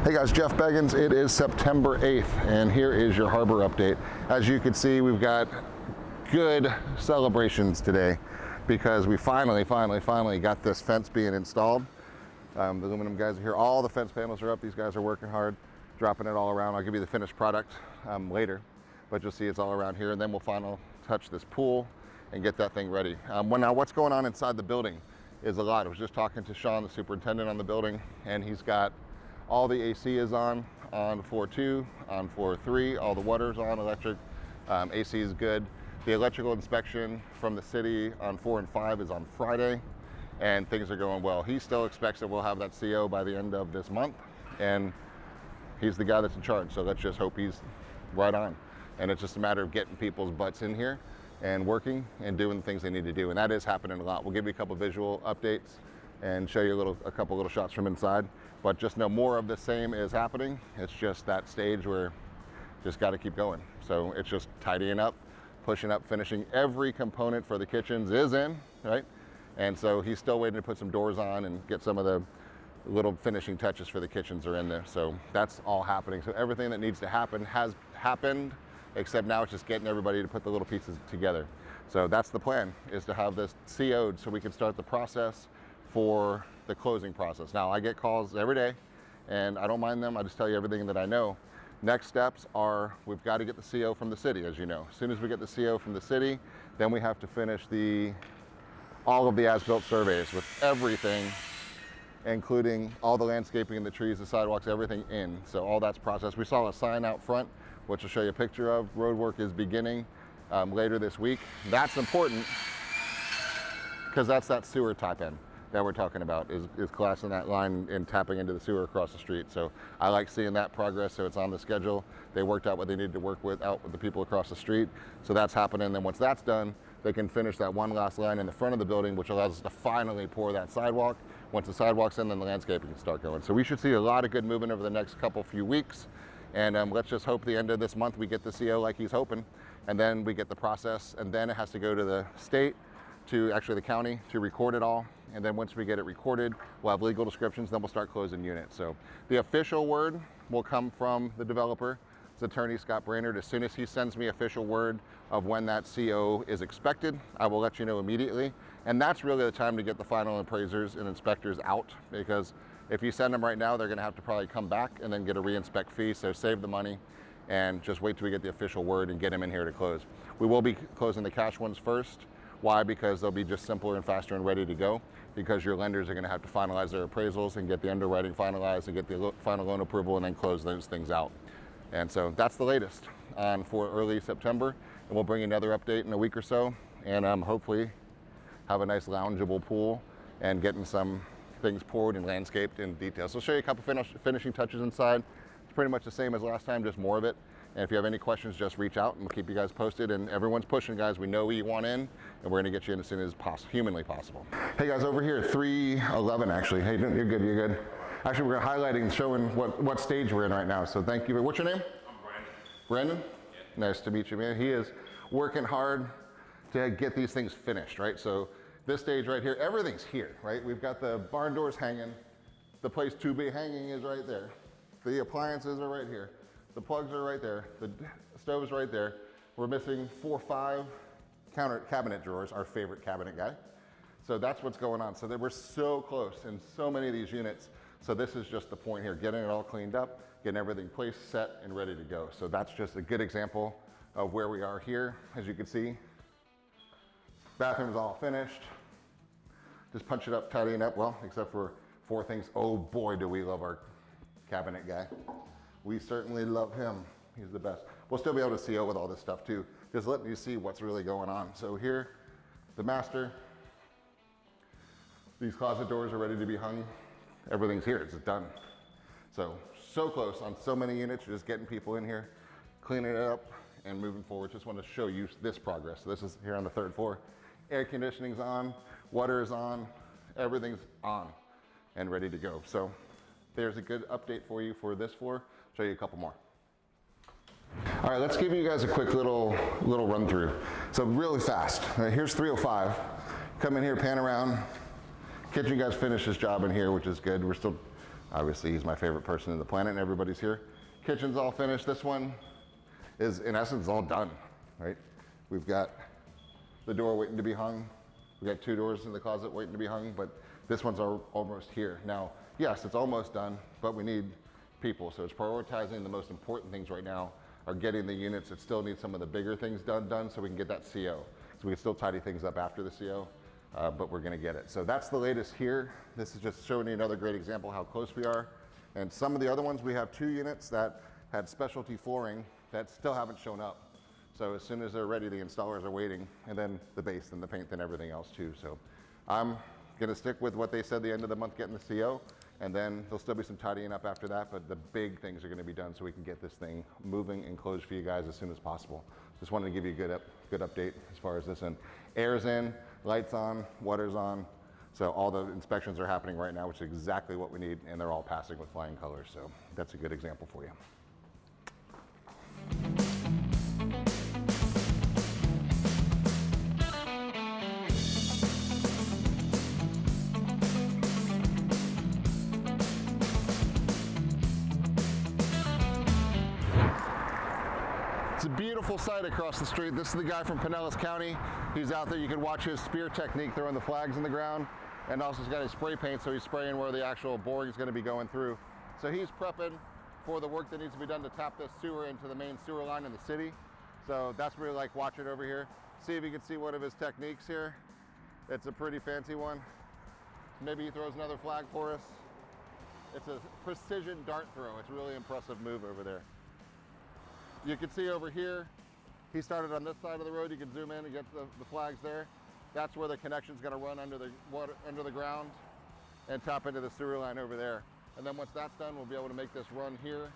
Hey guys, Jeff Beggins. It is September 8th, and here is your harbor update. As you can see, we've got good celebrations today because we finally got this fence being installed. The aluminum guys are here. All the fence panels are up. These guys are working hard, dropping it all around. I'll give you the finished product later, but you'll see it's all around here, and then we'll final touch this pool and get that thing ready. Now what's going on inside the building is a lot. I was just talking to Sean, the superintendent on the building, and he's got all the AC is on floor 2, on floor 3, all the water's on, electric, AC is good. The electrical inspection from the city on 4 and 5 is on Friday, and things are going well. He still expects that we'll have that CO by the end of this month, and he's the guy that's in charge, so let's just hope he's right on. And it's just a matter of getting people's butts in here and working and doing the things they need to do, and that is happening a lot. We'll give you a couple visual updates and show you a couple little shots from inside. But just know more of the same is happening. It's just that stage where just got to keep going. So it's just tidying up, pushing up, finishing. Every component for the kitchens is in, right? And so he's still waiting to put some doors on and get some of the little finishing touches for the kitchens are in there. So that's all happening. So everything that needs to happen has happened, except now it's just getting everybody to put the little pieces together. So that's the plan, is to have this CO'd so we can start the process for the closing process. Now, I get calls every day, and I don't mind them. I just tell you everything that I know. Next steps are, we've got to get the CO from the city, as you know. As soon as we get the CO from the city, then we have to finish all of the as-built surveys with everything, including all the landscaping and the trees, the sidewalks, everything in. So all that's processed. We saw a sign out front, which I'll show you a picture of. Road work is beginning later this week. That's important because that's that sewer type in that we're talking about, is collapsing that line and tapping into the sewer across the street. So I like seeing that progress, so it's on the schedule. They worked out what they needed to work with out with the people across the street. So that's happening. Then once that's done, they can finish that one last line in the front of the building, which allows us to finally pour that sidewalk. Once the sidewalk's in, then the landscaping can start going. So we should see a lot of good movement over the next few weeks. And let's just hope the end of this month we get the CO like he's hoping, and then we get the process, and then it has to go to the state, to actually the county, to record it all. And then once we get it recorded, we'll have legal descriptions, then we'll start closing units. So the official word will come from the developer, his attorney, Scott Brainerd. As soon as he sends me official word of when that CO is expected, I will let you know immediately. And that's really the time to get the final appraisers and inspectors out, because if you send them right now, they're gonna have to probably come back and then get a re-inspect fee, so save the money and just wait till we get the official word and get them in here to close. We will be closing the cash ones first. Why? Because they'll be just simpler and faster and ready to go, because your lenders are going to have to finalize their appraisals and get the underwriting finalized and get the final loan approval and then close those things out. And so that's the latest for early September, and we'll bring you another update in a week or so, and hopefully have a nice loungeable pool and getting some things poured and landscaped in detail. So I'll show you a couple finishing touches inside. It's pretty much the same as last time, just more of it. And if you have any questions, just reach out and we'll keep you guys posted. And everyone's pushing, guys. We know you want in, and we're gonna get you in as soon as humanly possible. Hey guys, over here, 311 actually. Hey, you're good, you're good. Actually, we're highlighting, showing what stage we're in right now. So thank you. What's your name? I'm Brandon. Brandon? Yeah. Nice to meet you, man. He is working hard to get these things finished, right? So this stage right here, everything's here, right? We've got the barn doors hanging. The place to be hanging is right there. The appliances are right here. The plugs are right there. The stove's right there. We're missing 4 or 5 cabinet drawers, our favorite cabinet guy. So that's what's going on. So that we're so close in so many of these units. So this is just the point here, getting it all cleaned up, getting everything placed, set, and ready to go. So that's just a good example of where we are here. As you can see, bathroom's all finished. Just punch it up, tidying up, well, except for 4 things. Oh boy, do we love our cabinet guy. We certainly love him. He's the best. We'll still be able to CO with all this stuff too, just letting you see what's really going on. So here, the master. These closet doors are ready to be hung. Everything's here, it's done. So close on so many units, you're just getting people in here, cleaning it up and moving forward. Just want to show you this progress. So this is here on the 3rd floor. Air conditioning's on, water is on, everything's on and ready to go. So there's a good update for you for this floor. Show you a couple more. All right, let's give you guys a quick little run through. So really fast. Here's 305. Come in here, pan around. Kitchen guys finished his job in here, which is good. We're still, obviously he's my favorite person in the planet and everybody's here. Kitchen's all finished. This one is in essence all done, right? We've got the door waiting to be hung. We've got 2 doors in the closet waiting to be hung, but this one's almost here. Now, yes, it's almost done, but we need people. So it's prioritizing the most important things right now are getting the units that still need some of the bigger things done so we can get that CO. So we can still tidy things up after the CO, but we're gonna get it. So that's the latest here. This is just showing you another great example how close we are. And some of the other ones, we have 2 units that had specialty flooring that still haven't shown up. So as soon as they're ready, the installers are waiting, and then the base and the paint and everything else too. So I'm gonna stick with what they said the end of the month, getting the CO, and then there'll still be some tidying up after that, but the big things are gonna be done so we can get this thing moving and closed for you guys as soon as possible. Just wanted to give you a good update as far as this. And air's in, lights on, water's on. So all the inspections are happening right now, which is exactly what we need, and they're all passing with flying colors. So that's a good example for you. It's a beautiful sight across the street. This is the guy from Pinellas County. He's out there. You can watch his spear technique throwing the flags in the ground. And also he's got his spray paint, so he's spraying where the actual boring is going to be going through. So he's prepping for the work that needs to be done to tap this sewer into the main sewer line in the city. So that's really like watching over here. See if you can see one of his techniques here. It's a pretty fancy one. Maybe he throws another flag for us. It's a precision dart throw. It's a really impressive move over there. You can see over here, he started on this side of the road. You can zoom in and get the flags there. That's where the connection's gonna run under the water, under the ground, and tap into the sewer line over there. And then once that's done, we'll be able to make this run here,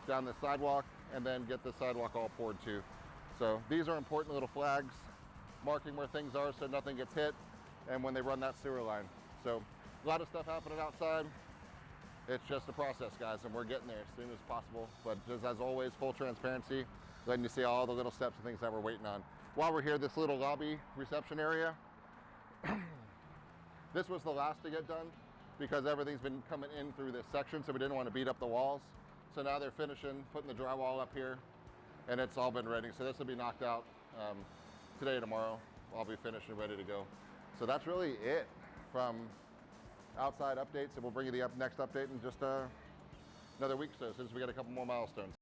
down the sidewalk, and then get the sidewalk all poured too. So these are important little flags, marking where things are so nothing gets hit, and when they run that sewer line. So a lot of stuff happening outside. It's just a process, guys, and we're getting there as soon as possible. But just as always, full transparency, letting you see all the little steps and things that we're waiting on. While we're here, this little lobby reception area, this was the last to get done because everything's been coming in through this section, so we didn't want to beat up the walls. So now they're finishing, putting the drywall up here, and it's all been ready. So this will be knocked out today or tomorrow. I'll be finished and ready to go. So that's really it from outside updates, and we'll bring you the next update in just another week or so, since we got a couple more milestones.